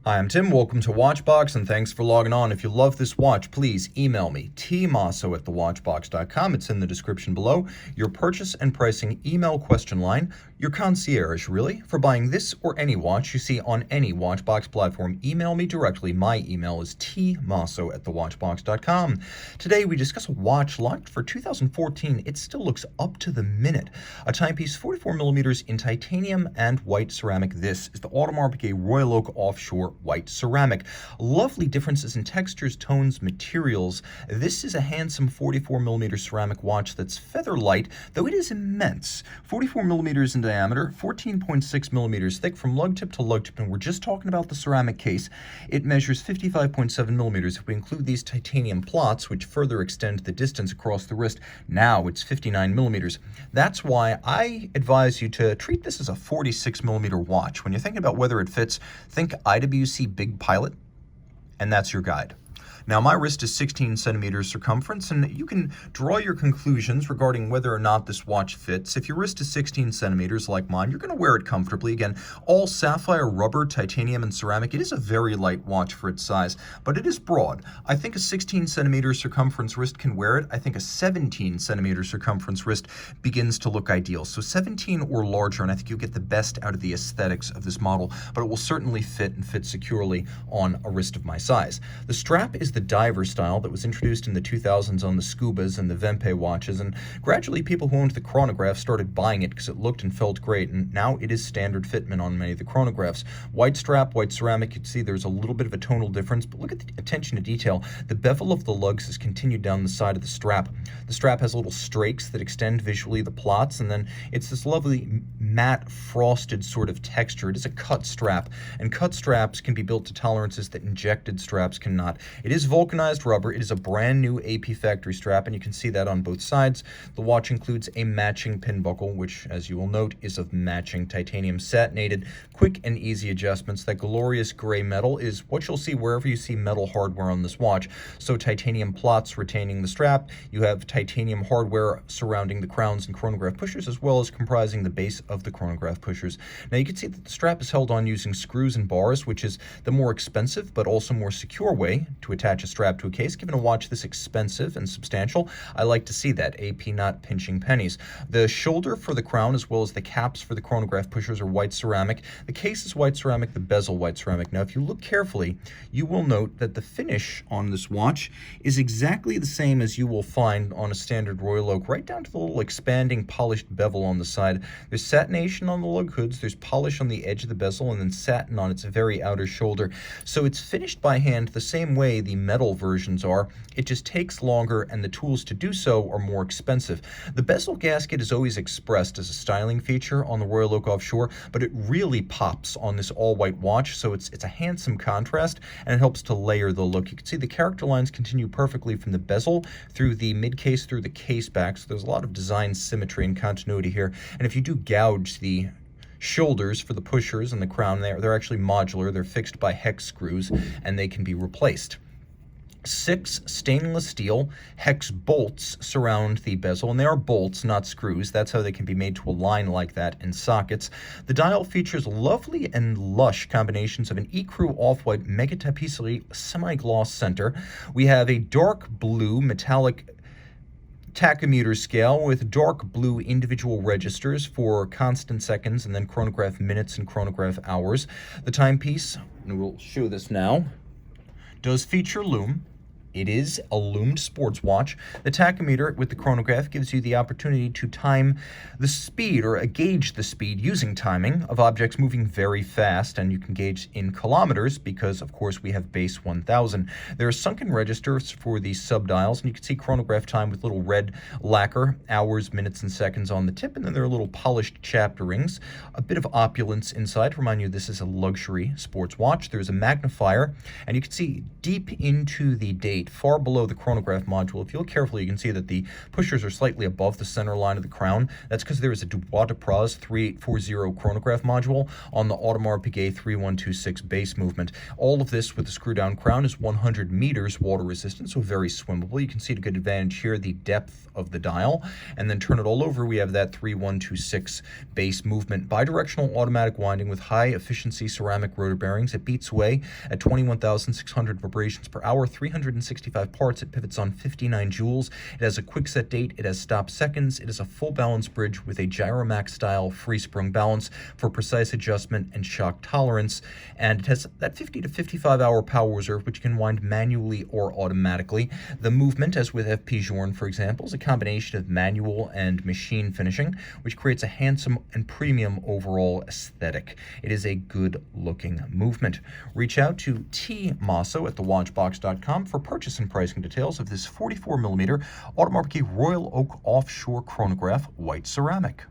Hi, I'm Tim. Welcome to Watchbox, and thanks for logging on. If you love this watch, please email me, tmosso@thewatchbox.com. It's in the description below. Your purchase and pricing email question line, your concierge, really, for buying this or any watch you see on any Watchbox platform. Email me directly. My email is tmosso@thewatchbox.com. Today, we discuss a watch launched for 2014. It still looks up to the minute. A timepiece 44 millimeters in titanium and white ceramic. This is the Audemars Piguet Royal Oak Offshore white ceramic. Lovely differences in textures, tones, materials. This is a handsome 44 millimeter ceramic watch that's feather light, though it is immense. 44 millimeters in diameter, 14.6 millimeters thick from lug tip to lug tip, and we're just talking about the ceramic case. It measures 55.7 millimeters. If we include these titanium plots, which further extend the distance across the wrist, now it's 59 millimeters. That's why I advise you to treat this as a 46 millimeter watch. When you're thinking about whether it fits, think IWC Big Pilot, and that's your guide. Now, my wrist is 16 centimeters circumference, and you can draw your conclusions regarding whether or not this watch fits. If your wrist is 16 centimeters like mine, you're going to wear it comfortably. Again, all sapphire, rubber, titanium, and ceramic. It is a very light watch for its size, but it is broad. I think a 16 centimeter circumference wrist can wear it. I think a 17 centimeter circumference wrist begins to look ideal. So 17 or larger, and I think you'll get the best out of the aesthetics of this model, but it will certainly fit and fit securely on a wrist of my size. The strap is the diver style that was introduced in the 2000s on the Scubas and the Vempe watches, and gradually people who owned the Chronograph started buying it because it looked and felt great, and now it is standard fitment on many of the Chronographs. White strap, white ceramic. You can see there's a little bit of a tonal difference, but look at the attention to detail. The bevel of the lugs is continued down the side of the strap. The strap has little strakes that extend visually the plots, and then it's this lovely matte frosted sort of texture. It is a cut strap, and cut straps can be built to tolerances that injected straps cannot. It is vulcanized rubber. It is a brand new AP factory strap, and you can see that on both sides. The watch includes a matching pin buckle, which, as you will note, is of matching titanium satinated. Quick and easy adjustments. That glorious gray metal is what you'll see wherever you see metal hardware on this watch. So titanium plots retaining the strap. You have titanium hardware surrounding the crowns and chronograph pushers, as well as comprising the base of the chronograph pushers. Now you can see that the strap is held on using screws and bars, which is the more expensive but also more secure way to attach a strap to a case. Given a watch this expensive and substantial, I like to see that. AP not pinching pennies. The shoulder for the crown as well as the caps for the chronograph pushers are white ceramic. The case is white ceramic, the bezel white ceramic. Now if you look carefully, you will note that the finish on this watch is exactly the same as you will find on a standard Royal Oak, right down to the little expanding polished bevel on the side. There's satination on the lug hoods, there's polish on the edge of the bezel, and then satin on its very outer shoulder. So it's finished by hand the same way the metal versions are. It just takes longer, and the tools to do so are more expensive. The bezel gasket is always expressed as a styling feature on the Royal Oak Offshore, but it really pops on this all-white watch, so it's a handsome contrast, and it helps to layer the look. You can see the character lines continue perfectly from the bezel through the mid-case through the case back, so there's a lot of design symmetry and continuity here. And if you do gouge the shoulders for the pushers and the crown, they're actually modular. They're fixed by hex screws, and they can be replaced. 6 stainless steel hex bolts surround the bezel, and they are bolts, not screws. That's how they can be made to align like that in sockets. The dial features lovely and lush combinations of an ecru off-white Mega Tapisserie semi-gloss center. We have a dark blue metallic tachometer scale with dark blue individual registers for constant seconds and then chronograph minutes and chronograph hours. The timepiece, and we'll show this now, does feature lume. It is a loomed sports watch. The tachometer with the chronograph gives you the opportunity to time the speed or gauge the speed using timing of objects moving very fast, and you can gauge in kilometers because, of course, we have base 1000. There are sunken registers for the subdials, and you can see chronograph time with little red lacquer, hours, minutes, and seconds on the tip, and then there are little polished chapter rings. A bit of opulence inside to remind you this is a luxury sports watch. There's a magnifier, and you can see deep into the date 8, far below the chronograph module. If you look carefully, you can see that the pushers are slightly above the center line of the crown. That's because there is a Dubois de Praz 3840 chronograph module on the Audemars Piguet 3126 base movement. All of this with the screw-down crown is 100 meters water resistant, so very swimmable. You can see to good advantage here the depth of the dial, and then turn it all over, we have that 3126 base movement. Bidirectional automatic winding with high efficiency ceramic rotor bearings. It beats away at 21,600 vibrations per hour, 365 parts. It pivots on 59 joules. It has a quick set date. It has stop seconds. It is a full balance bridge with a Gyromax style free sprung balance for precise adjustment and shock tolerance. And it has that 50 to 55 hour power reserve, which can wind manually or automatically. The movement, as with FP Journe, for example, is a combination of manual and machine finishing, which creates a handsome and premium overall aesthetic. It is a good looking movement. Reach out to Team Mosso at thewatchbox.com for purchase and pricing details of this 44mm Audemars Piguet Royal Oak Offshore Chronograph white ceramic.